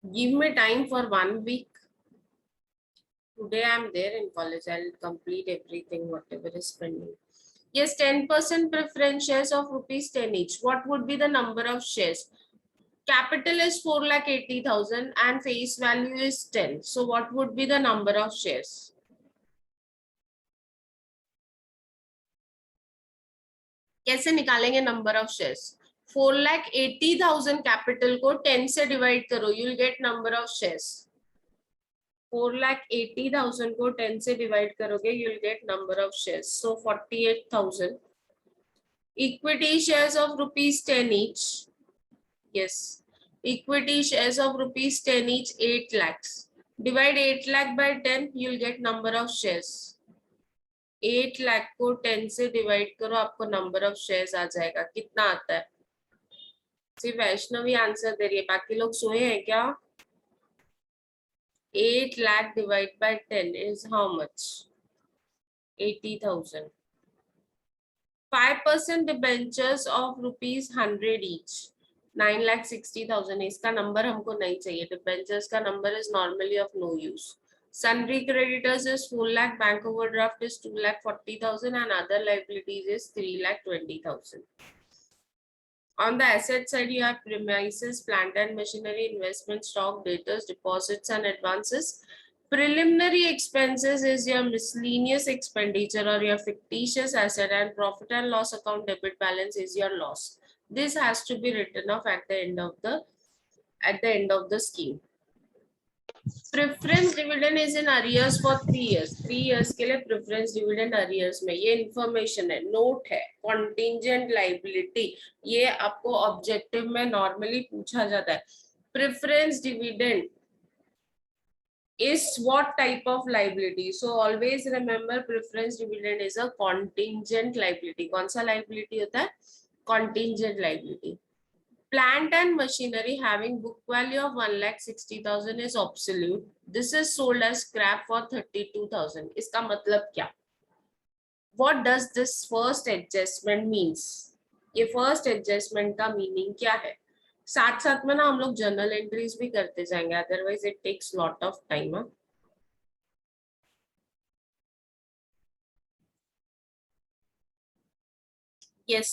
Give me time for 1 week. Today I'm there in college. I'll complete everything, whatever is pending. Yes, 10% preference shares of rupees 10 each. What would be the number of shares? Capital is 4,80,000 and face value is 10. So what would be the number of shares? कैसे निकालेंगे number of shares? 4,80,000 capital को 10 से divide करो, you will get number of shares. 4,80,000 को 10 से divide करोगे, you will get number of shares. So 48,000. Equity shares of rupees 10 each. Yes, equity shares of rupees 10 each, 8 lakhs. Divide 8 lakh by 10, you'll get number of shares. 8 lakh को 10 से divide करो, आपको number of shares आ जाएगा. कितना आता है? सिर्फ Vaishnavi answer दे रही है, बाकी लोग सोए हैं क्या? 8 lakh divided by 10 is how much? 80,000. 5% debentures of rupees 100 each. 9,60,000. इसका नंबर हमको नहीं चाहिए. डिबेंचर्स का number is normally of no use. Sundry creditors is 4 lakh, bank overdraft is 2,40,000 and other liabilities is 3,20,000. On the asset side, you have premises, plant and machinery, investment, stock, debtors, deposits and advances. Preliminary expenses is your miscellaneous expenditure or your fictitious asset, and profit and loss account debit balance is your loss. This has to be written off at the end of the scheme. Preference dividend is in arrears for 3 years. 3 years के लिए preference dividend arrears में. ये information है, note है. Contingent liability, ये आपको objective में normally पूछा जाता है. Preference dividend is what type of liability? So always remember preference dividend is a contingent liability. कौन सा liability होता है? Contingent liability. Plant and machinery having book value of 1,60,000 is obsolete. This is sold as scrap for 32,000. इसका मतलब क्या? What does this first adjustment means? ये first adjustment का meaning क्या है? साथ साथ में ना हम लोग journal entries भी करते जाएंगे, otherwise it takes lot of time. Yes.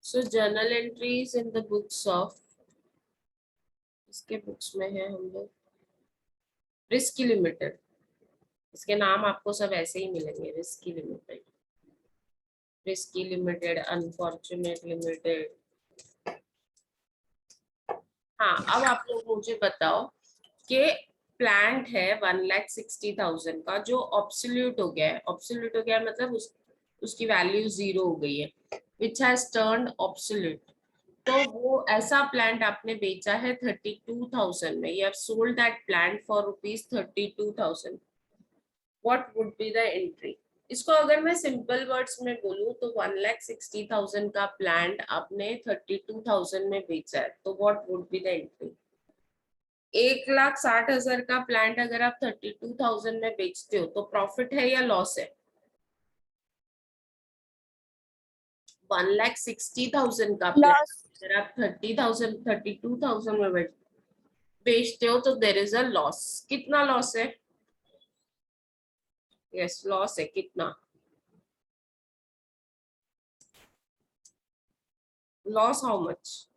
So journal entries in the books of, इसके बुक्स में है हम लोग रिस्क लिमिटेड. इसके नाम आपको सब ऐसे ही मिलेंगे, risky limited, risky limited, unfortunate limited. हाँ, अब आप लोग मुझे बताओ कि प्लांट है 1,60,000 का जो ऑब्सोल्यूट हो गया है. ऑब्सोल्यूट हो गया है मतलब उसकी वैल्यू 0 हो गई है, विच हैज टर्न्ड ऑब्सोल्यूट. तो वो ऐसा प्लांट आपने बेचा है 32,000 में. You have sold that plant for rupees 32,000. What would be the entry? इसको अगर मैं सिंपल वर्ड्स में बोलूं तो 1,60,000 का प्लांट आपने 32,000 में बेचा है, तो what would be the entry? 1,60,000 का प्लांट अगर आप 32,000 में बेचते हो तो प्रॉफिट है या लॉस है? 1,60,000 का प्लांट अगर आप 32,000 में बेचते हो तो देयर इज अ लॉस. कितना लॉस है? यस, लॉस है. कितना loss? How much?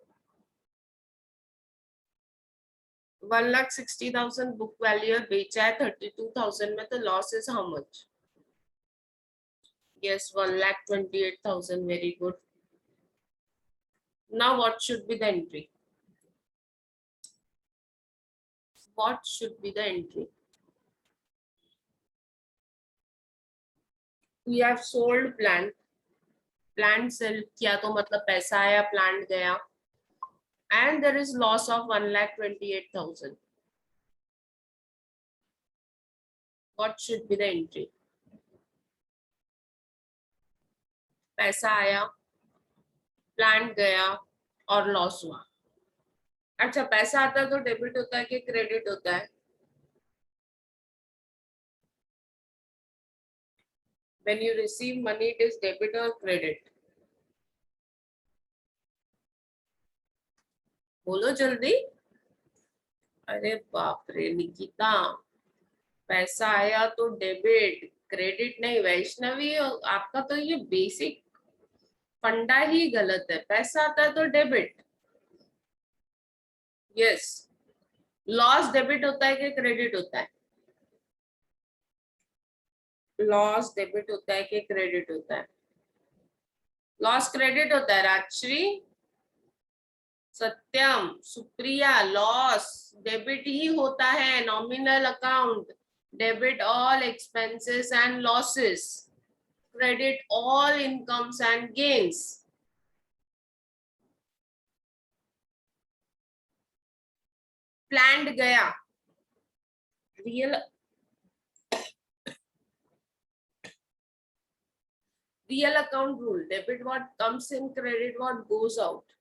1,60,000 book value बेचा है 32,000 में, तो loss is how much? Yes, 1,28,000. Very good. Now what should be the entry? What should be the entry? We have sold plant. Plant sale किया तो मतलब पैसा आया, प्लांट गया, and there is loss of 1,28,000. What should be the entry? पैसा आया, plant गया और लॉस हुआ. अच्छा, पैसा आता है तो डेबिट होता है कि क्रेडिट होता है? When you receive money, it is debit or credit? बोलो जल्दी। अरे बाप रे निकिता, पैसा आया तो डेबिट, क्रेडिट नहीं। वैष्णवी, आपका तो ये बेसिक फंडा ही गलत है। पैसा आता है तो डेबिट। यस। लॉस डेबिट होता है कि क्रेडिट होता है? लॉस डेबिट होता है कि क्रेडिट होता है? लॉस क्रेडिट होता है राजश्री। सत्यम, सुप्रिया, लॉस डेबिट ही होता है। Nominal account debit all expenses and losses, credit all incomes and gains. Planned गया। Real real account rule, debit what comes in, credit what goes out.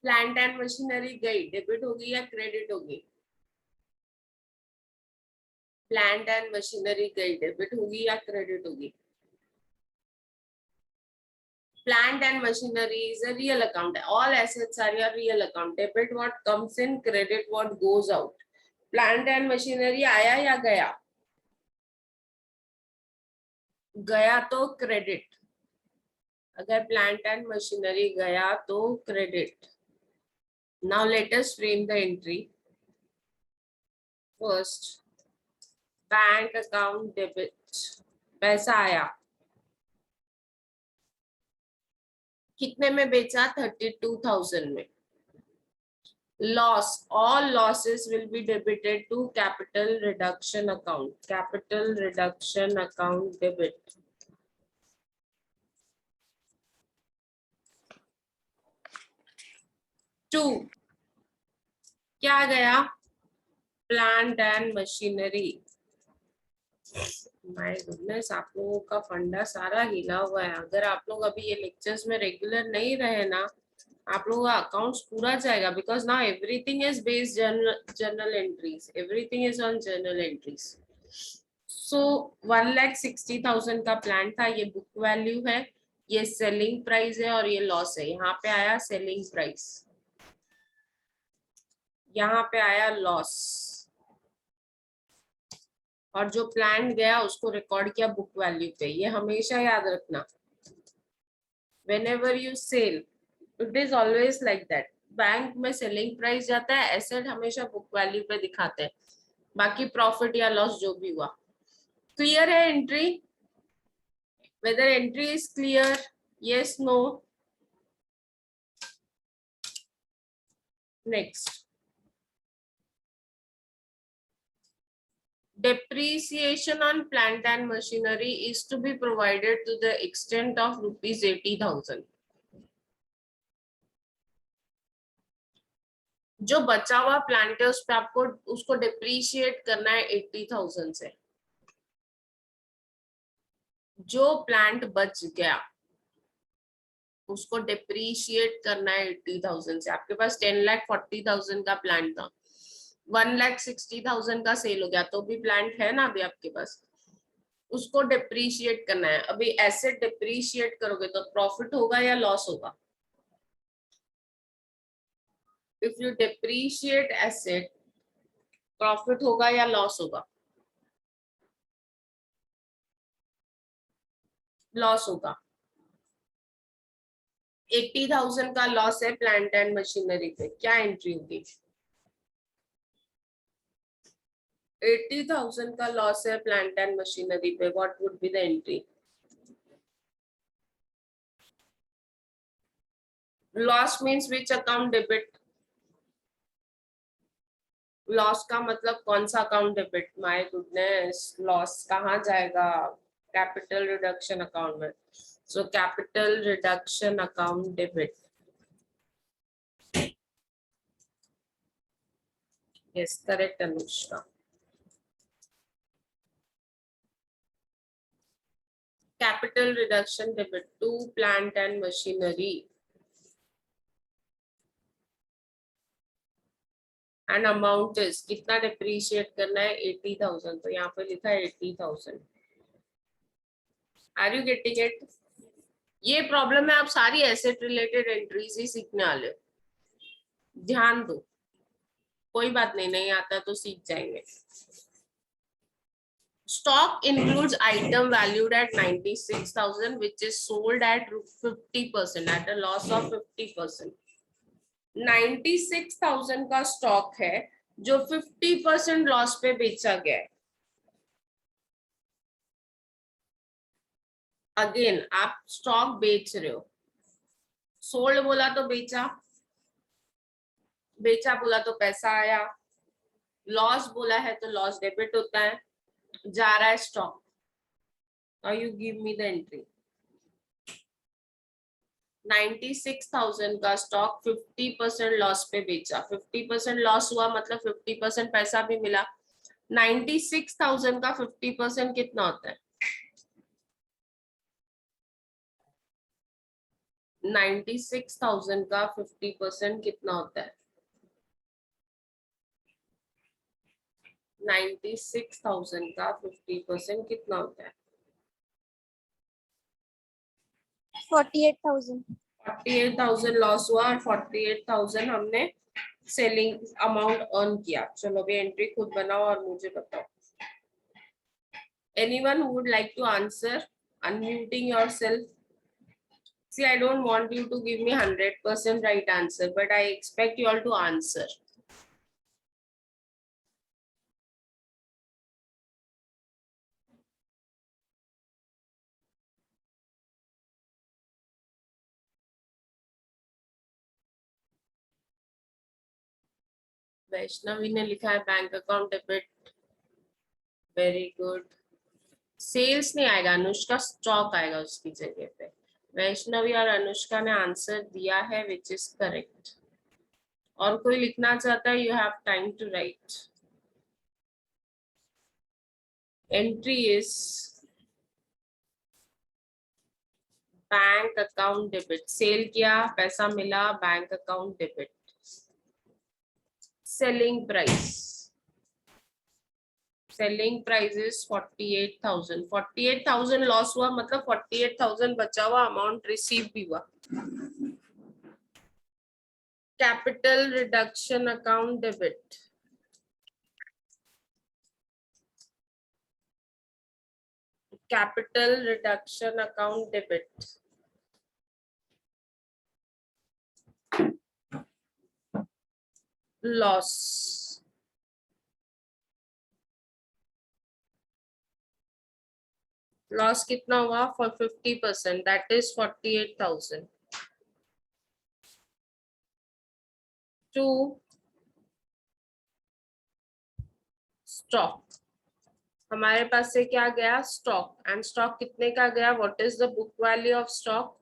Plant and machinery गई, debit होगी या credit होगी? Plant and machinery गई, debit होगी या credit होगी? Plant and machinery is a real account. All assets are your real account. Debit what comes in, credit what goes out. Plant and machinery आया या गया? गया तो क्रेडिट। अगर प्लांट एंड मशीनरी गया तो credit. Now let us frame the entry. First, bank account debit, पैसा आया। कितने में बेचा? 32,000 में। Loss, all losses will be debited to capital reduction account. Capital reduction account debit. To, क्या गया? Plant and machinery. My goodness, आप लोगों का फंडा सारा हिला हुआ है। अगर आप लोग अभी ये लेक्चर्स में रेगुलर नहीं रहे ना, आप लोगों का अकाउंट्स पूरा जाएगा। Because now everything is based journal entries, everything is on journal entries. So 1,60,000 का प्लान था, ये बुक वैल्यू है, ये सेलिंग प्राइस है और ये लॉस है। यहाँ पे आया सेलिंग प्राइस, यहाँ पे आया लॉस, और जो प्लान गया उसको रिकॉर्ड किया बुक वैल्यू पे। ये हमेशा याद रखना। whenever you sell, it is always like that. Bank में सेलिंग प्राइस जाता है, एसेट हमेशा बुक वैल्यू पे दिखाते हैं, बाकी प्रॉफिट या लॉस जो भी हुआ। क्लियर है entry? whether entry is clear? Yes, no? Next, depreciation on plant and machinery is to be provided to the extent of rupees 80,000. जो बचा हुआ प्लांट है उस पे आपको उसको डिप्रीशिएट करना है 80,000 से। जो प्लांट बच गया उसको डिप्रीशिएट करना है 80,000 से। आपके पास 10,40,000 का प्लांट था, 1,60,000 का सेल हो गया, तो भी प्लांट है ना अभी आपके पास, उसको डिप्रीशिएट करना है। अभी एसेट डिप्रीशिएट करोगे तो प्रॉफिट होगा या लॉस होगा? इफ यू डिप्रीशिएट एसेट, प्रॉफिट होगा या लॉस होगा? लॉस होगा। 80,000 का लॉस है प्लांट एंड मशीनरी पे, क्या एंट्री होगी? 80,000 का लॉस है प्लांट एंड मशीनरी पे, what would be the entry? Loss means which account debit? Loss का मतलब कौन सा account debit? My goodness, loss कहाँ जाएगा? कैपिटल रिडक्शन अकाउंट में। So capital reduction account debit. Yes, correct Anushka. Capital reduction debit to plant and machinery. And amount is कितना depreciate करना है 80,000, तो यहाँ पे लिखा है 80,000। Are you getting it? ये प्रॉब्लम है, आप सारी एसेट रिलेटेड एंट्रीज ही सीखने वाले हो, ध्यान दो। कोई बात नहीं, नहीं आता तो सीख जाएंगे। Stock includes item valued at 96,000 which is sold at 50% at a loss of 50%। 96,000 का स्टॉक है जो 50% लॉस पे बेचा गया है। अगेन आप स्टॉक बेच रहे हो, सोल्ड बोला तो बेचा, बेचा बोला तो पैसा आया, लॉस बोला है तो लॉस डेबिट होता है, जा रहा है stock. Now you give me the entry। 96,000 का स्टॉक 50% लॉस पे बेचा, 50% लॉस हुआ मतलब 50% पैसा भी मिला। 96,000 का 50% कितना होता है? 96,000 का 50% कितना होता है? 96,000 का 50% कितना होता है? 48,000। 48,000 लॉस हुआ और 48,000 हमने सेलिंग अमाउंट अर्न किया। चलो अभी एंट्री खुद बनाओ और मुझे बताओ। Anyone who would like to answer? Unmuting yourself. See, I don't want you to give me 100% right answer, but I expect you all to answer. Vaishnavi ने लिखा है bank account debit, very good. Sales नहीं आएगा, Anushka stock आएगा उसकी जगह पे। वैष्णवी और अनुष्का ने आंसर दिया है विच इज करेक्ट। और कोई लिखना चाहता है, you have time to write. Entry is bank account debit, sale किया पैसा मिला, bank account debit. Selling price, selling price is 48,000। 48,000 loss हुआ मतलब 48,000 बचा हुआ अमाउंट रिसीव भी हुआ। Capital reduction account debit, capital reduction account debit. Loss, loss कितना हुआ for 50%, that is 48,000। To stock, हमारे पास से क्या गया स्टॉक, एंड स्टॉक कितने का गया? What is the book value of stock?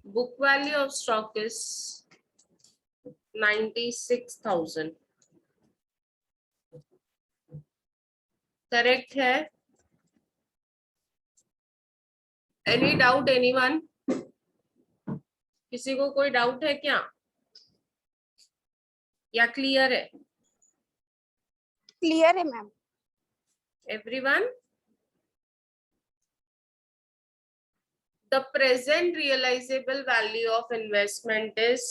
Book value of stock is 96,000। Correct है? Any doubt anyone? किसी को कोई डाउट है क्या या क्लियर है? क्लियर है ma'am. Everyone? The present realizable value of investment is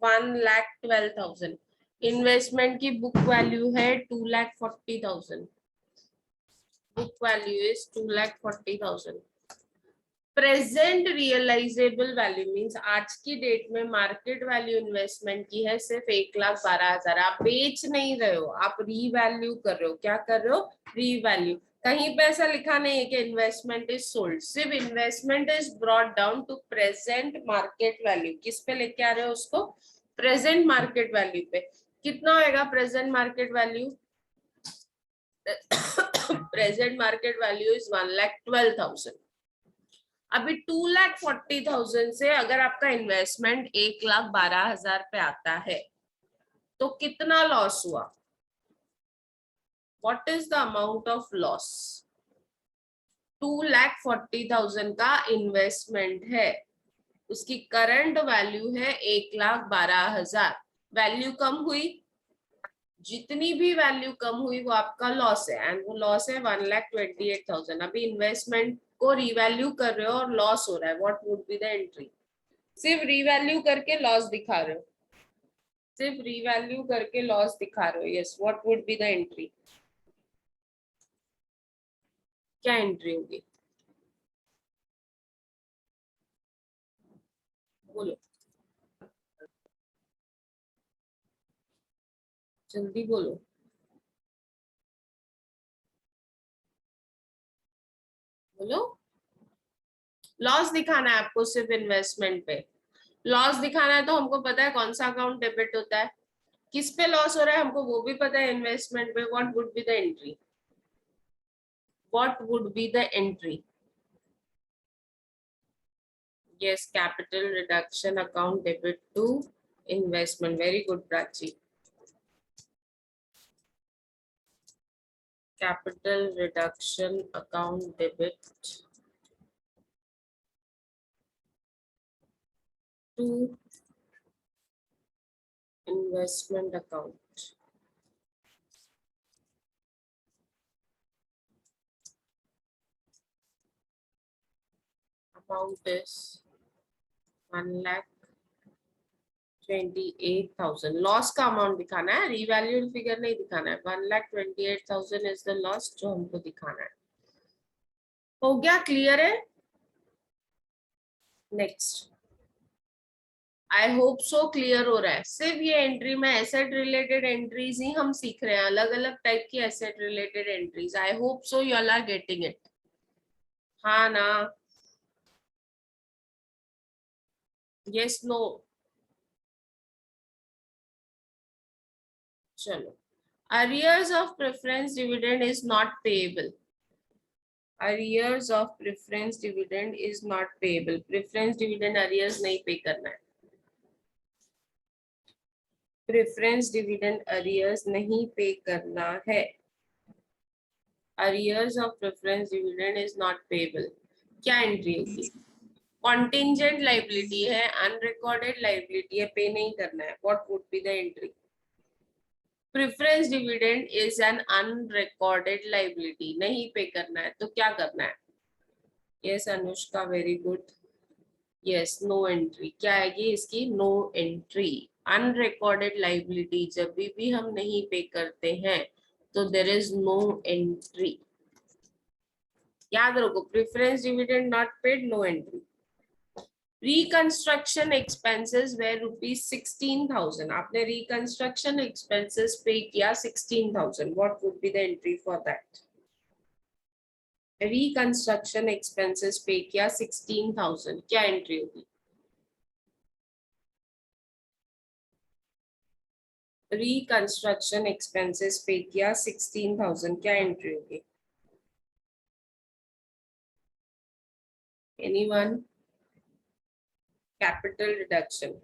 1,12,000। Investment की बुक वैल्यू है 2,40,000। Book value is 2,40,000। Present realisable value means आज की डेट में मार्केट वैल्यू इन्वेस्टमेंट की है सिर्फ 1,12,000। आप बेच नहीं रहे हो, आप रीवैल्यू कर रहे हो। क्या कर रहे हो? रीवैल्यू। कहीं पे ऐसा लिखा नहीं है कि इन्वेस्टमेंट इज सोल्ड, सिर्फ investment is brought down to present market value. किस पे लेके आ रहे हो उसको? प्रेजेंट मार्केट वैल्यू पे। कितना होगा present market value? Present market value is 1,12,000। अभी 2,40,000 से अगर आपका इन्वेस्टमेंट 1,12,000 पे आता है तो कितना लॉस हुआ? What is the amount of loss? 2,40,000 का इन्वेस्टमेंट है, उसकी करंट वैल्यू है 1,12,000। वैल्यू कम हुई, जितनी भी वैल्यू कम हुई वो आपका लॉस है, एंड वो लॉस है 1,28,000। अभी इन्वेस्टमेंट को रिवैल्यू कर रहे हो और लॉस हो रहा है, what would be the entry? सिर्फ रिवैल्यू करके लॉस दिखा रहे हो, सिर्फ रिवैल्यू करके लॉस दिखा रहे हो। Yes, what would be the entry? क्या एंट्री होगी? बोलो, जल्दी बोलो। बोलो। लॉस दिखाना है आपको सिर्फ इन्वेस्टमेंट पे। लॉस दिखाना है तो हमको पता है कौन सा अकाउंट डेबिट होता है, किस पे लॉस हो रहा है हमको वो भी पता है, इन्वेस्टमेंट पे। What would be the entry? What would be the entry? Yes, capital reduction account debit to investment. Very good, Prachi. Capital reduction account debit to investment account. Amount is 1,28,000. Loss का amount दिखाना है, revalued figure नहीं दिखाना है। 1,28,000 is the loss जो हमको दिखाना है। हो गया? क्लियर है? नेक्स्ट। आई होप सो क्लियर हो रहा है। सिर्फ ये एंट्री में एसेट रिलेटेड एंट्रीज ही हम सीख रहे हैं, अलग अलग टाइप की asset related entries. I hope so you all are getting it. हाँ ना? Yes, no? चलो। arrears of preference dividend is not payable. arrears of preference dividend is not payable. preference dividend arrears नहीं pay करना है। Preference dividend arrears नहीं pay करना है। arrears of preference dividend is not payable। क्या entry होगी? Contingent liability है, unrecorded liability है, पे नहीं करना है। What would be the entry? Preference dividend is an unrecorded liability, नहीं पे करना है तो क्या करना है? Yes Anushka, very good. Yes, no entry. क्या आएगी इसकी? No entry. अनरिकॉर्डेड लाइबिलिटी जब भी हम नहीं पे करते हैं तो देयर इज नो एंट्री। याद रखो, preference dividend not paid, no entry. Reconstruction expenses were ₹16,000। आपने रिकंस्ट्रक्शन एक्सपेंसेस पे किया 16,000। What would be the entry for that? Reconstruction expenses pay किया 16,000, क्या एंट्री होगी? रिकंस्ट्रक्शन एक्सपेंसेस पे किया 16,000, क्या एंट्री होगी? Anyone? Capital reduction.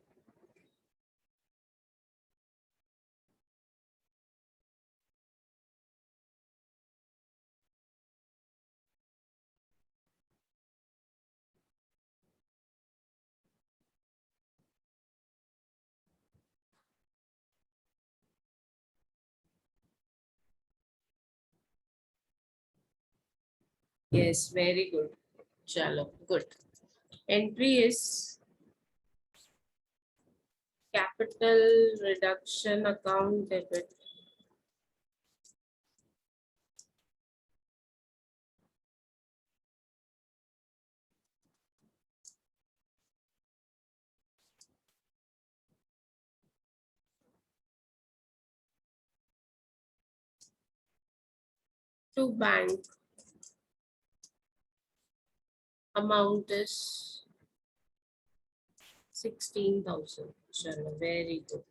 Yes, very good. चलो, good. Entry is capital reduction account debit to bank. Amount is 16,000। चलो, very good.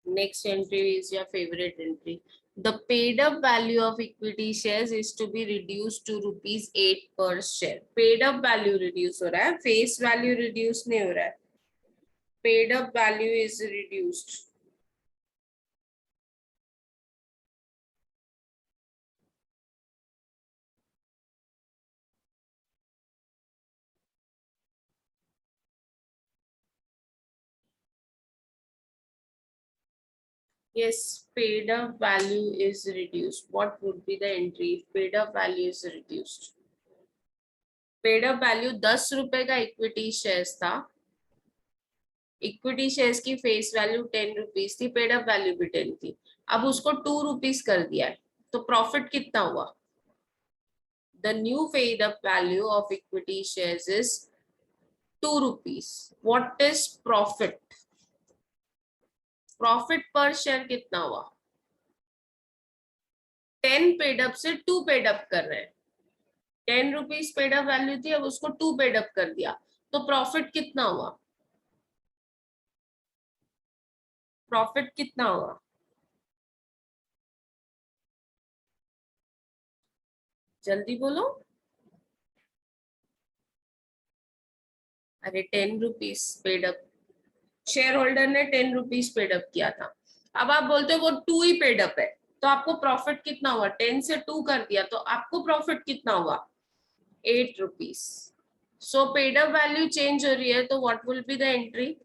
Next entry is your favorite entry. The paid up value of equity shares is to be reduced to ₹8 per share. Paid up value reduce हो रहा है, face value reduce नहीं हो रहा है। Paid up value is reduced. Yes, paid up value is reduced. What would be the entry if paid up value is reduced? Paid up value 10 रुपए का equity shares था, इक्विटी शेयर्स की face value 10 rupees थी, paid up value भी 10 थी, अब उसको 2 rupees कर दिया है, तो प्रॉफिट कितना हुआ? The new paid up value of equity shares is 2 rupees. What is profit? Profit पर शेयर कितना हुआ? 10 पेड अप से 2 पेड अप कर रहे हैं, 10 रुपीज पेड अप वैल्यू थी, अब उसको 2 पेड अप कर दिया, तो प्रॉफिट कितना हुआ? प्रॉफिट कितना हुआ? जल्दी बोलो. अरे 10 rupees paid up, share holder ने 10 रुपीज पेड अप किया था, अब आप बोलते हो वो 2 ही पेड अप है, तो आपको प्रॉफिट कितना हुआ? 10 से 2 कर दिया, तो आपको प्रॉफिट कितना हुआ? 8 रुपीज. सो पेड अप वैल्यू चेंज हो रही है, तो what will be the entry?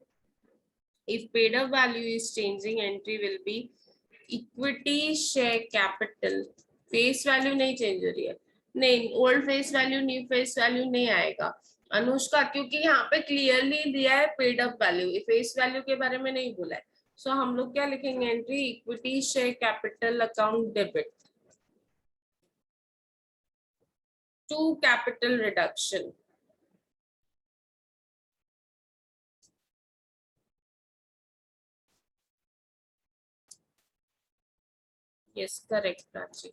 if paid up value is changing, entry will be equity share capital. Face value नहीं चेंज हो रही है, नहीं old face value new face value नहीं आएगा अनुष्का, क्योंकि यहाँ पे क्लियरली दिया है paid up value, face value के बारे में नहीं बोला है. सो हम लोग क्या लिखेंगे? Entry equity share capital account debit to capital reduction. Yes correct Prachi.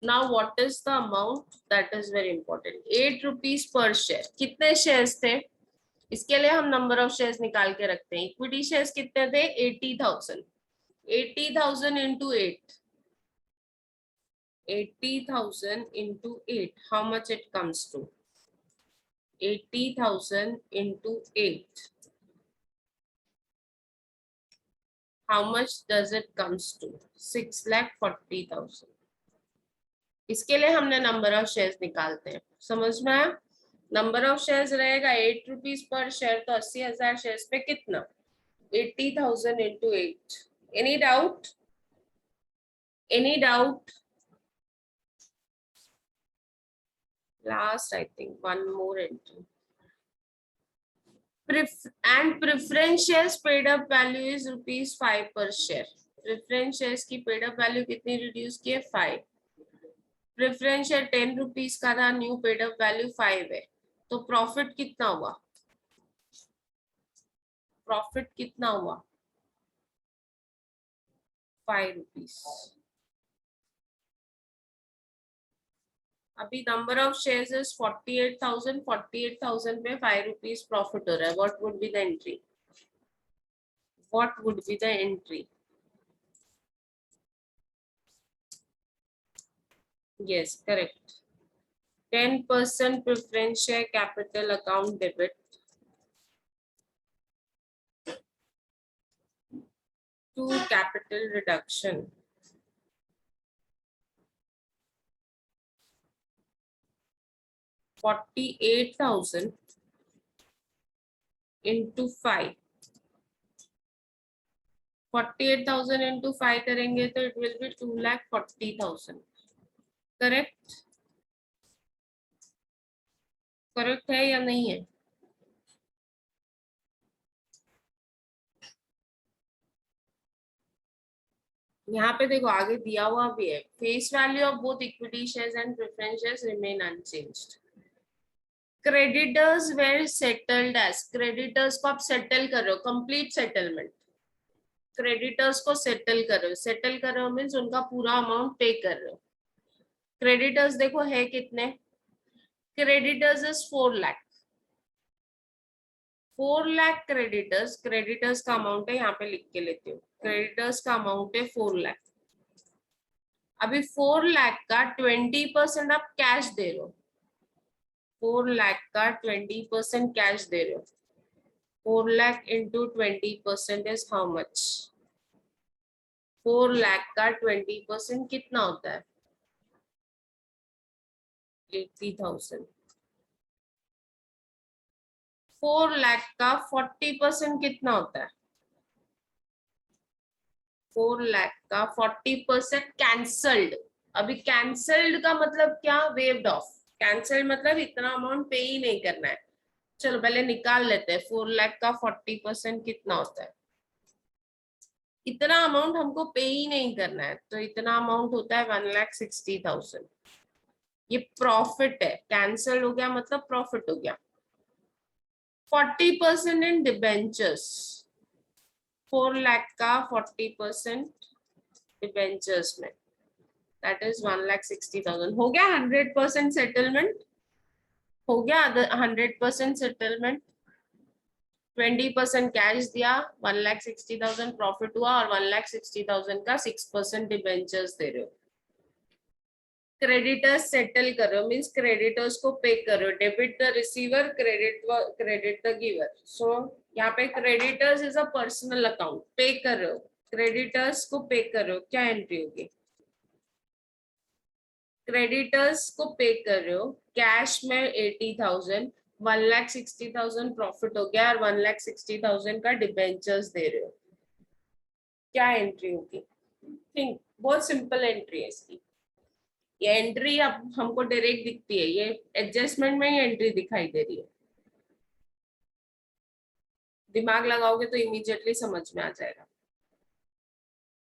Now what is the amount? That is very important. 8 rupees per share. कितने शेयर्स थे? इसके लिए हम नंबर ऑफ शेयर्स निकाल के रखते हैं. इक्विटी शेयर्स कितने थे? 80,000. 80,000 into 8. 80,000 into 8. How much it comes to? 80,000 into 8. How much does it comes to? 6,40,000. इसके लिए हमने नंबर ऑफ शेयर्स निकालते हैं. समझ में आया? नंबर ऑफ शेयर्स रहेगा 8 रुपीज पर शेयर, तो 80,000 शेयर्स पे कितना? 80,000 into 8. Any doubt? Any doubt? Last, I think, one more entry. And preference shares paid up value is ₹5 per share. Preference shares की paid up value कितनी reduce की है? 5. Preference share 10 rupees का था, new paid up value 5 है, तो profit कितना हुआ? प्रॉफिट कितना हुआ? 5 रुपीज. अभी नंबर ऑफ शेयर्स इज 48,000. 48,000 पे 5 रुपीज प्रॉफिट हो रहा है. What would be the entry? What would be the entry? Yes correct. 10% preference share capital account debit to capital reduction. 48,000 into 5. 48,000 into 5 करेंगे तो it will be 2,40,000. Correct? Correct है या नहीं है? यहाँ पे देखो आगे दिया हुआ भी है, face value of both equity shares and preference shares remain unchanged. Creditors were settled as. Creditors को आप सेटल कर रहे हो, कंप्लीट सेटलमेंट. क्रेडिटर्स को सेटल कर रहे हो, सेटल कर रहे हो मीन्स उनका पूरा अमाउंट पे कर रहे हो. क्रेडिटर्स देखो है कितने? Creditors is 4 lakh. 4 lakh creditors, creditors का अमाउंट है, यहाँ पे लिख के लेते हो. क्रेडिटर्स का अमाउंट है 4 लाख. अभी 4 लाख का 20% आप कैश दे रहे हो. 4 लाख का 20% कैश दे रहे हो. 4 lakh into 20% is how much? 4 lakh का 20% कितना होता है? 80,000. 4 लाख का 40% कितना होता है? 4 लाख का 40% कैंसल्ड। अभी कैंसल्ड का मतलब क्या, वेव्ड ऑफ। कैंसल्ड मतलब इतना अमाउंट पे ही नहीं करना है। चलो पहले निकाल लेते हैं, 4 लाख का 40% कितना होता है। इतना अमाउंट हमको पे ही नहीं करना है, तो इतना अमाउंट होता है 1,60,000। ये प्रॉफिट है, कैंसल हो गया मतलब प्रॉफिट हो गया। 40% इन डिबेंचर्स, 4 लाख का 40% डिबेंचर्स में, दैट इज 1,60,000। हो गया 100% सेटलमेंट, हो गया 100% सेटलमेंट। 20% कैश दिया, 1,60,000 प्रॉफिट हुआ, और 1,60,000 का 6% डिबेंचर्स दे रहे हो। क्रेडिटर्स सेटल कर रहे हो, मीन्स क्रेडिटर्स को पे कर रहे हो। Debit the receiver, credit the giver. So यहाँ पे creditors is a personal account, पे कर रहे हो, क्रेडिटर्स को पे कर रहे हो, क्या एंट्री होगी। क्रेडिटर्स को पे कर रहे हो, कैश में 80,000, 1,60,000 प्रॉफिट हो गया, और 1,60,000 का डिबेंचर्स दे रहे हो, क्या एंट्री होगी। थिंक, बहुत सिंपल एंट्री है इसकी। ये एंट्री अब हमको डायरेक्ट दिखती है, ये एडजस्टमेंट में ही एंट्री दिखाई दे रही है। दिमाग लगाओगे तो इमीडिएटली समझ में आ जाएगा।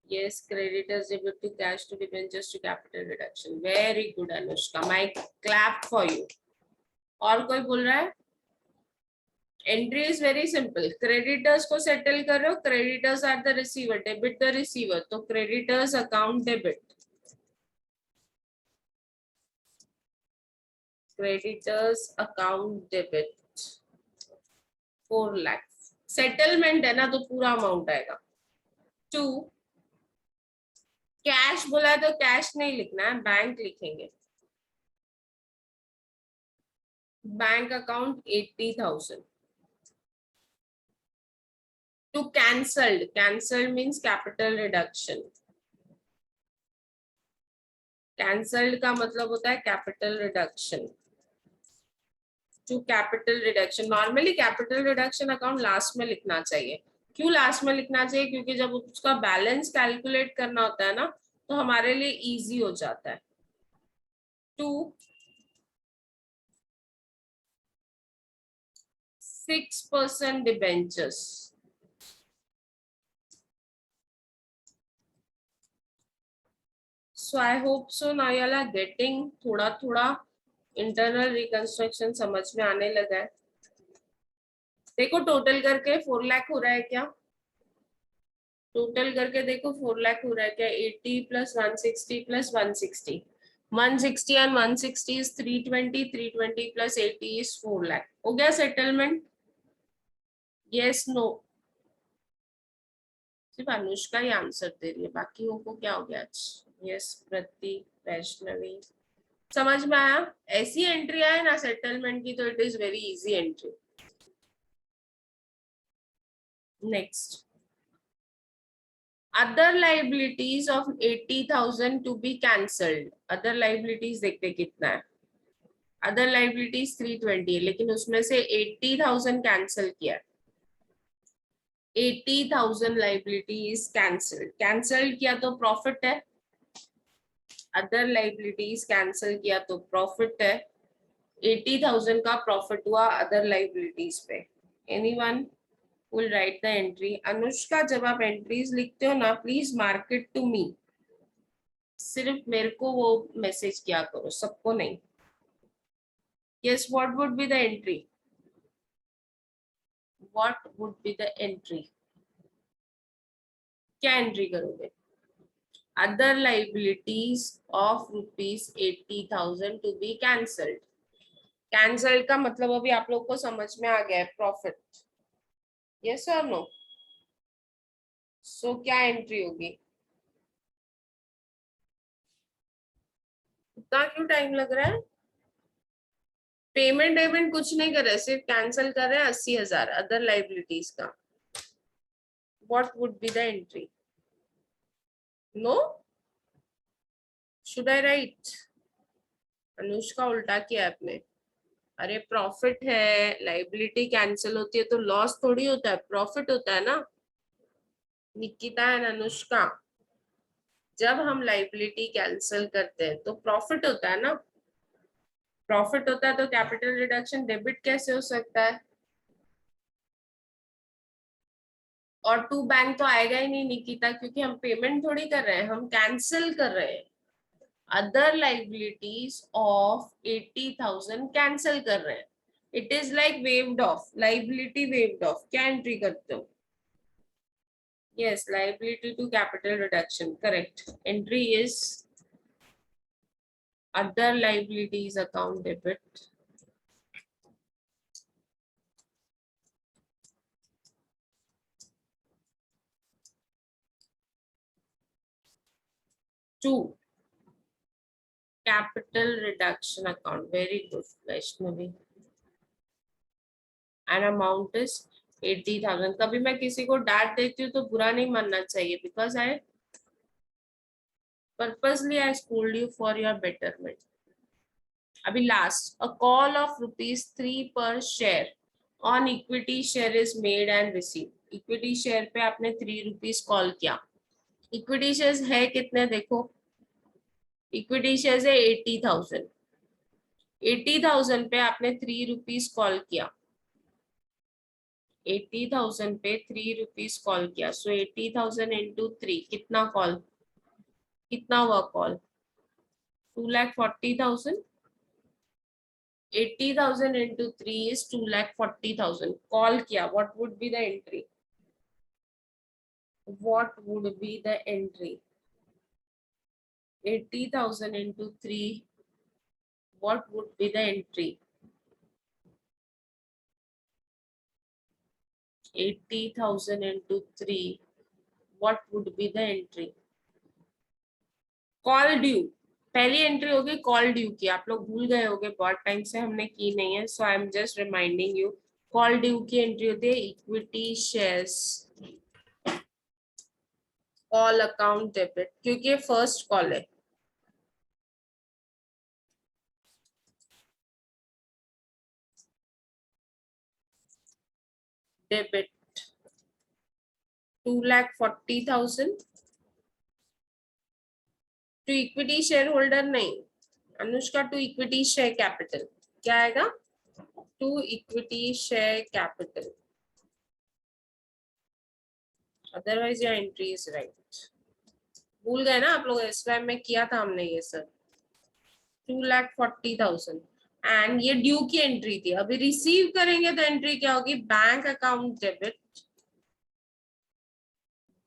Yes, creditors debit to cash to debentures to capital reduction. Very good Anushka, my clap for you. और कोई बोल रहा है। Entry is very simple, creditors को सेटल कर रहे हो, creditors are the receiver, debit the receiver, तो creditors account debit, creditors account debit 4 lakh. Settlement है ना, तो पूरा अमाउंट आएगा। 2, कैश बोला है तो कैश नहीं लिखना है, बैंक लिखेंगे। Bank account 80,000 to cancelled, cancelled means capital reduction. Cancelled का मतलब होता है capital reduction, to capital reduction. Normally capital reduction account last में लिखना चाहिए। क्यों लास्ट में लिखना चाहिए, क्योंकि जब उसका बैलेंस कैलकुलेट करना होता है ना, तो हमारे लिए इजी हो जाता है। 2, 6% debentures. So I hope so now you all are getting थोड़ा थोड़ा इंटरनल रिकंस्ट्रक्शन समझ में आने लगा है। देखो टोटल करके 4 लाख हो रहा है क्या, टोटल करके देखो 4 लाख हो रहा है क्या। 80 plus 160 plus 160, 160 and 160 is 320, 320 plus 80 is 4 lakh. हो गया सेटलमेंट। यस नो, सिर्फ अनुष्का ही आंसर दे रही है, बाकी को क्या हो गया आज। यस प्रतीक, वैष्णवी, समझ में आया। ऐसी एंट्री आए ना सेटलमेंट की, तो it is very easy entry. Next, other liabilities of 80,000 to be cancelled. Other liabilities देखते कितना है। अदर लाइबिलिटीज 320 है, लेकिन उसमें से 80,000 कैंसिल किया। 80,000 लाइबिलिटी इज कैंसल्ड, कैंसिल किया तो प्रॉफिट है। अदर लाइबिलिटीज कैंसिल किया तो प्रॉफिट है। 80,000 का प्रॉफिट हुआ अदर लाइबिलिटीज पे। Anyone will write the entry। Anushka जब आप एंट्रीज लिखते हो ना, please mark it to me, सिर्फ मेरे को वो मैसेज किया करो, सबको नहीं। yes, what would be the entry, what would be the entry, क्या एंट्री करोगे। Other liabilities of ₹80,000 to be cancelled. Cancelled का मतलब अभी आप लोग को समझ में आ गया है, प्रॉफिट। यस और नो। सो क्या एंट्री होगी। इतना क्यों टाइम लग रहा है। पेमेंट वेमेंट कुछ नहीं कर रहे, सिर्फ कैंसिल कर रहे हैं 80,000 अदर लाइबिलिटीज का। What would be the entry. No, should I write. Anushka उल्टा किया आपने। अरे प्रॉफिट है, लाइबिलिटी कैंसिल होती है तो लॉस थोड़ी होता है, प्रॉफिट होता है ना। निकिता एंड अनुष्का, जब हम लाइबिलिटी कैंसिल करते हैं तो प्रॉफिट होता है ना, प्रॉफिट होता है तो कैपिटल रिडक्शन डेबिट कैसे हो सकता है? और टू बैंक तो आएगा ही नहीं निकिता, क्योंकि हम पेमेंट थोड़ी कर रहे हैं, हम कैंसिल कर रहे हैं। अदर लाइबिलिटीज ऑफ 80,000 कैंसिल कर रहे हैं। It is like waived off, liability waived off. क्या एंट्री करते हो? Yes, liability to capital reduction, correct. Entry is other liabilities account debit. Two, capital reduction account. Very good, Vaishnavi. And amount is 80,000. कभी मैं किसी को डांट देती हूँ तो बुरा नहीं मानना चाहिए, because I purposely I scold you for your betterment. अभी last, a call of ₹3 per share on equity share is made and received. Equity share पे आपने ₹3 कॉल किया। इक्विटी शेयर्स है कितने देखो, इक्विटी शेयर्स है 80,000। 80,000 पे आपने ₹3 कॉल किया, 80,000 पे ₹3 कॉल किया, सो 80,000 इंटू 3 कितना कॉल, कितना हुआ कॉल? 2,40,000। 80,000 इंटू 3 इज 2,40,000 कॉल किया। What would be the entry? What would be the entry? 80,000 into 3, what would be the entry? 80,000 into 3, what would be the entry? Call due, पहली entry होगी call due की। आप लोग भूल गए होंगे, बहुत टाइम से हमने की नहीं है, so I am just reminding you. Call due की एंट्री होती है equity shares, call account debit, क्योंकि ये फर्स्ट कॉल है। Debit 2,40,000 to equity share holder, नहीं Anushka, to equity share capital. क्या आएगा? To equity share capital, otherwise your entry is right. भूल गए ना आप लोग, एसवाई में किया था हमने ये सब। 2,40,000 एंड ये ड्यू की एंट्री थी। अभी रिसीव करेंगे तो एंट्री क्या होगी? Bank account debit,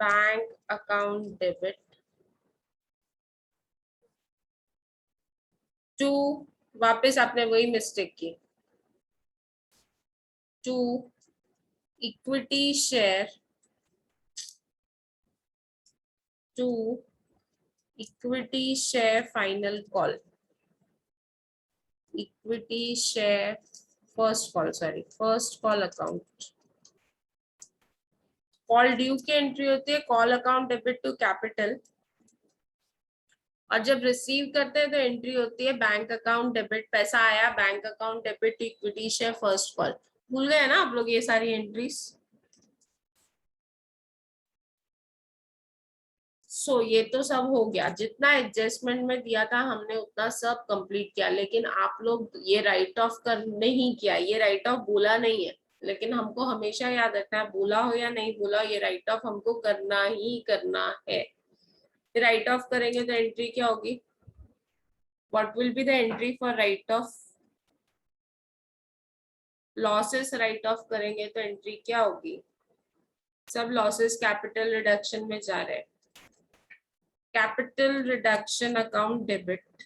bank account debit to, वापस आपने वही मिस्टेक की, to equity share, to equity share final call, equity share first call, sorry first call account. Call due की एंट्री होती है call account debit to capital, और जब receive करते हैं तो एंट्री होती है बैंक अकाउंट डेबिट। पैसा आया, bank account debit equity share first call. भूल गए ना आप लोग ये सारी एंट्रीज? सो ये तो सब हो गया, जितना एडजस्टमेंट में दिया था हमने उतना सब कंप्लीट किया, लेकिन आप लोग ये राइट ऑफ कर नहीं किया। ये राइट ऑफ बोला नहीं है, लेकिन हमको हमेशा याद रखना है, बोला हो या नहीं बोला, ये राइट ऑफ हमको करना ही करना है। राइट ऑफ करेंगे तो एंट्री क्या होगी? What will be the entry for right of? Losses right of करेंगे तो एंट्री क्या होगी? सब लॉसेस कैपिटल रिडक्शन में जा रहे हैं। Capital reduction account debit,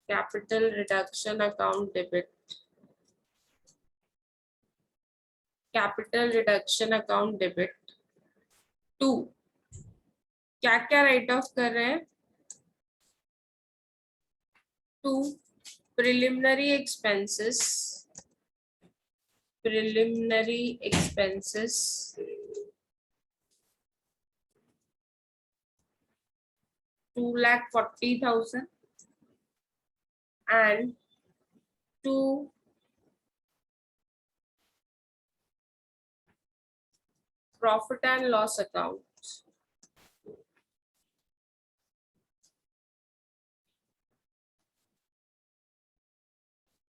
capital reduction account debit, capital reduction account debit to, क्या क्या राइट ऑफ कर रहे हैं? To preliminary expenses, preliminary expenses 2,40,000 and to profit and loss account,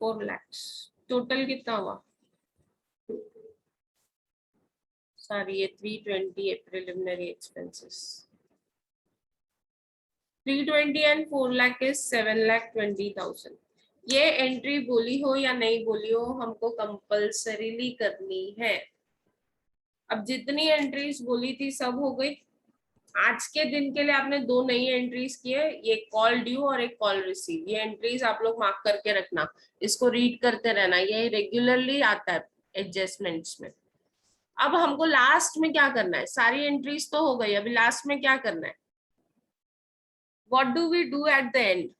4 lakhs total कितना हुआ? सॉरी, ये 320 है preliminary expenses. 320 and 4 lakh is 7,20,000। ये एंट्री बोली हो या नहीं बोली हो, हमको कंपल्सरीली करनी है। अब जितनी एंट्रीज बोली थी सब हो गई। आज के दिन के लिए आपने 2 नई एंट्रीज की है, ये कॉल ड्यू और एक कॉल रिसीव। ये एंट्रीज आप लोग मार्क करके रखना, इसको रीड करते रहना, ये रेगुलरली आता है एडजस्टमेंट्स में। अब हमको लास्ट में क्या करना है? सारी एंट्रीज तो हो गई, अभी लास्ट में क्या करना है? What do we do at the end?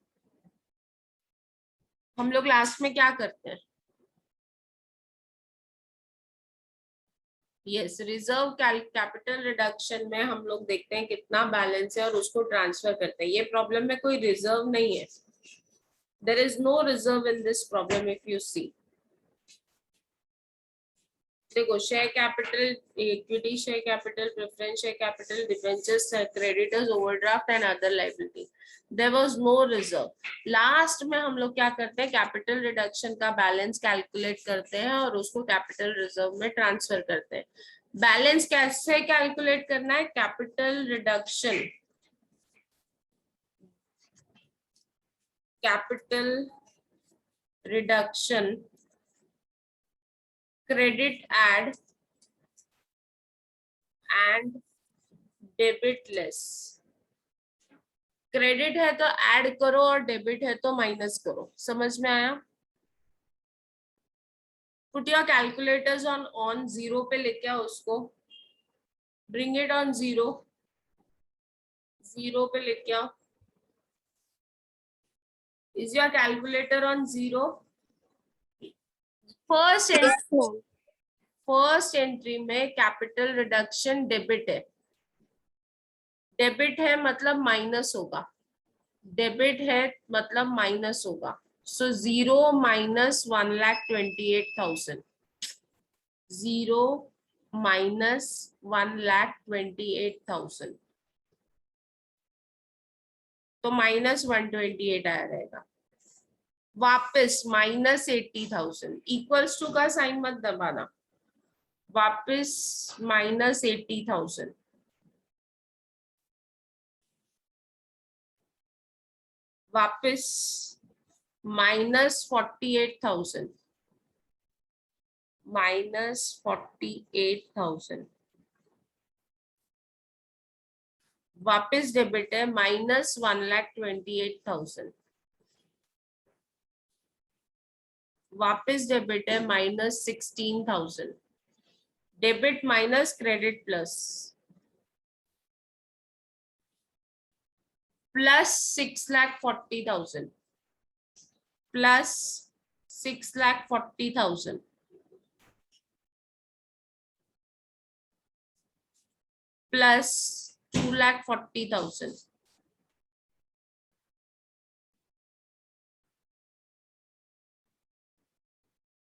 हम लोग लास्ट में क्या करते हैं? यस, रिजर्व कैपिटल रिडक्शन में हम लोग देखते हैं कितना बैलेंस है और उसको ट्रांसफर करते हैं। ये प्रॉब्लम में कोई रिजर्व नहीं है, there is no reserve in this problem if you see. देखो, share capital, equity share capital, preference share capital, debentures, creditors, overdraft and other liability, there was no reserve. Last में हम लोग क्या करते हैं? कैपिटल रिडक्शन का balance calculate करते हैं और उसको कैपिटल रिजर्व में ट्रांसफर करते हैं। बैलेंस कैसे कैलकुलेट करना है? Capital reduction, capital reduction, credit add and debit less. Credit है तो ऐड करो और डेबिट है तो माइनस करो। समझ में आया? Put your calculators on zero पे लेके आओ उसको, bring it on zero, zero पे लेके आओ। Is your calculator on zero? First entry, first entry में कैपिटल रिडक्शन डेबिट है, डेबिट है मतलब माइनस होगा, डेबिट है मतलब माइनस होगा। So zero minus 1,28,000, zero minus 1,28,000, तो माइनस 128 आया रहेगा। वापस माइनस 80,000, इक्वल्स टू का साइन मत दबाना, वापस माइनस 80,000, वापस माइनस 48,000, माइनस 48,000, वापस डेबिट है माइनस 1,28,000, वापस डेबिट है minus 16,000, debit minus credit plus, plus 6,40,000, plus 6,40,000, plus 2,40,000,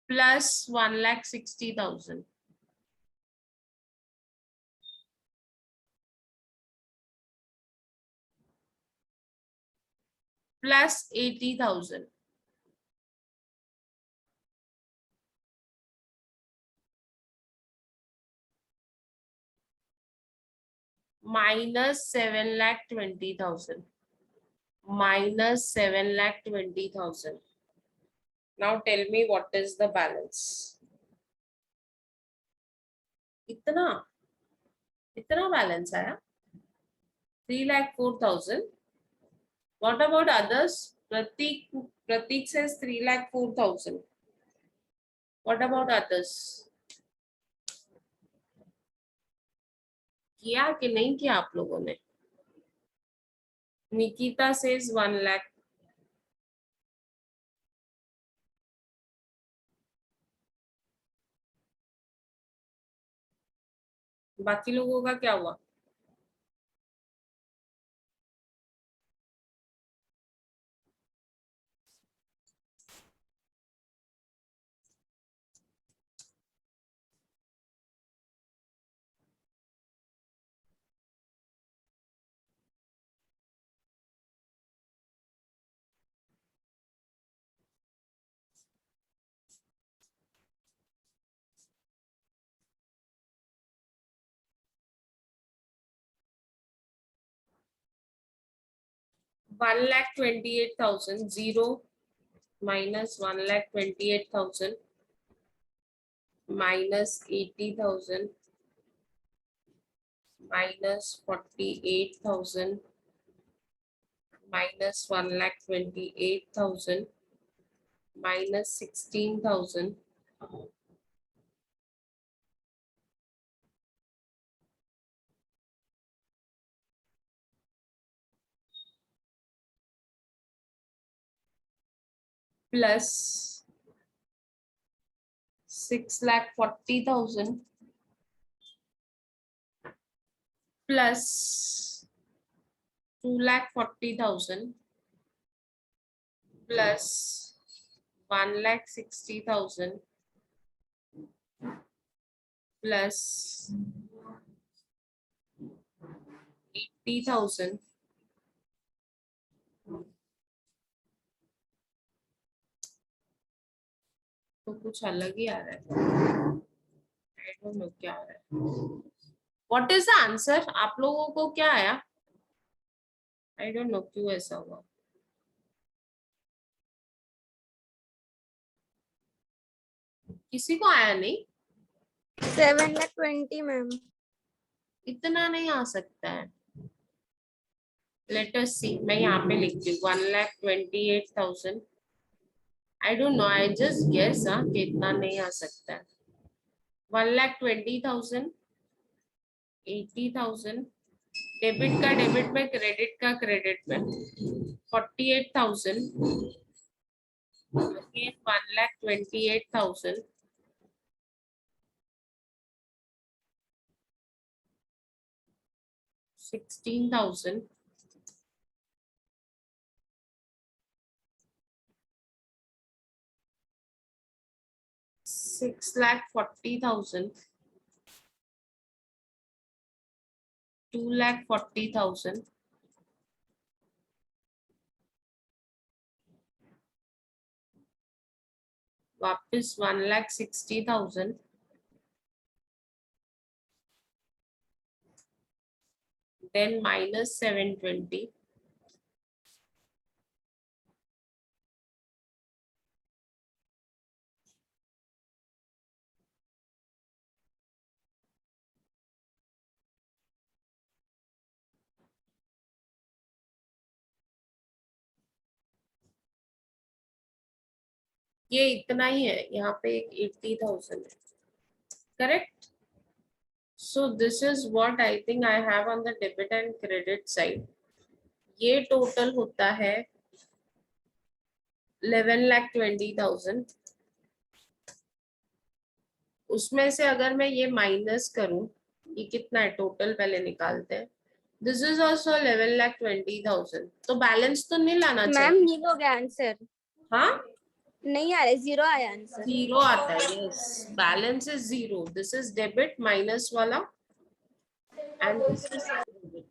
plus 1,60,000, plus 80,000, minus 7,20,000, minus 7,20,000. Now tell me what is the balance? इतना इतना बैलेंस आया 3,04,000. What about others? Pratik says 3,04,000. What about others? किया कि नहीं किया आप लोगों ने? Nikita says 1 lakh. बाकी लोगों का क्या हुआ? 1,28,000 0 minus 1,28,000 minus 80,000 minus 48,000 minus 1,28,000 minus 16,000 plus 6,40,000 plus 2,40,000 plus 1,60,000 plus 80,000 तो कुछ अलग ही आ रहा है। आई डोंट नो क्या आ रहा है। What is the answer? आप लोगों को क्या आया? आई डोंट नो क्यों ऐसा हुआ। किसी को आया नहीं? 7,20 मैम। इतना नहीं आ सकता है। लेट अस सी, मैं यहाँ पे लिखती हूँ 1,28,000। I don't know, I just guess कि इतना नहीं आ सकता है। 1,20,000 80,000 डेबिट का डेबिट में, क्रेडिट का क्रेडिट में, 48,000 अगेन 1,28,000 16,000 6,40,000 2,40,000 वापस 1,60,000 then minus 720 ये इतना ही है। यहाँ पे एक 80,000 है। Correct? So this is what I think I have on the debit and credit side. ये टोटल होता है 11,20,000। उसमें से अगर मैं ये माइनस करूं, ये कितना है टोटल, पहले निकालते हैं। This is also 11,20,000। तो बैलेंस तो नहीं लाना मैम चाहिए। नील हो गया आंसर। हाँ, नहीं आ रहा, 0 आया आंसर। 0 आता है। Yes, balance is 0। This is debit minus वाला and this is credit.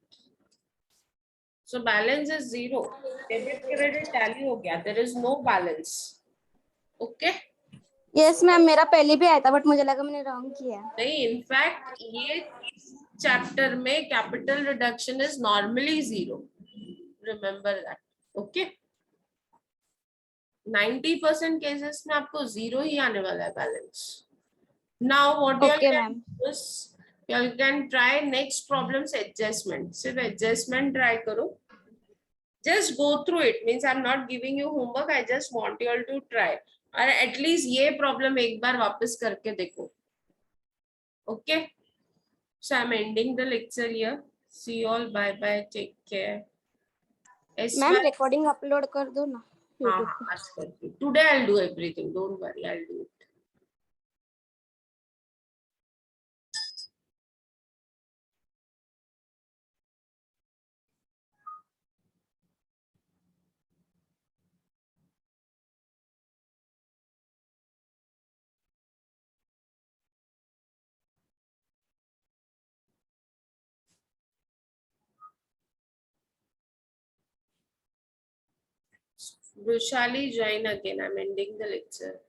So balance is 0। Debit credit tally हो गया, there is no balance. Okay. Yes ma'am, मेरा पहले भी आया था बट मुझे लगा मैंने रॉन्ग किया। नहीं, इनफैक्ट ये चैप्टर में capital reduction is normally 0। Remember that. Okay, 90% cases में आपको 0 ही आने वाला है balance. Now what you okay can ma'am. Do is you can try next problems adjustment. सिर्फ adjustment try करो। just go through it, means I'm not giving you homework, I just want you all to try और at least ये problem एक बार वापस करके देखो। okay, so I'm ending the lecture here. See you all, bye bye, take care. Ma'am recording upload कर दो ना हाँ यूट्यूब हाँ, पे। आज करती हूँ। Today I'll do everything, don't worry, I'll do it. Vishali, join again. I'm ending the lecture.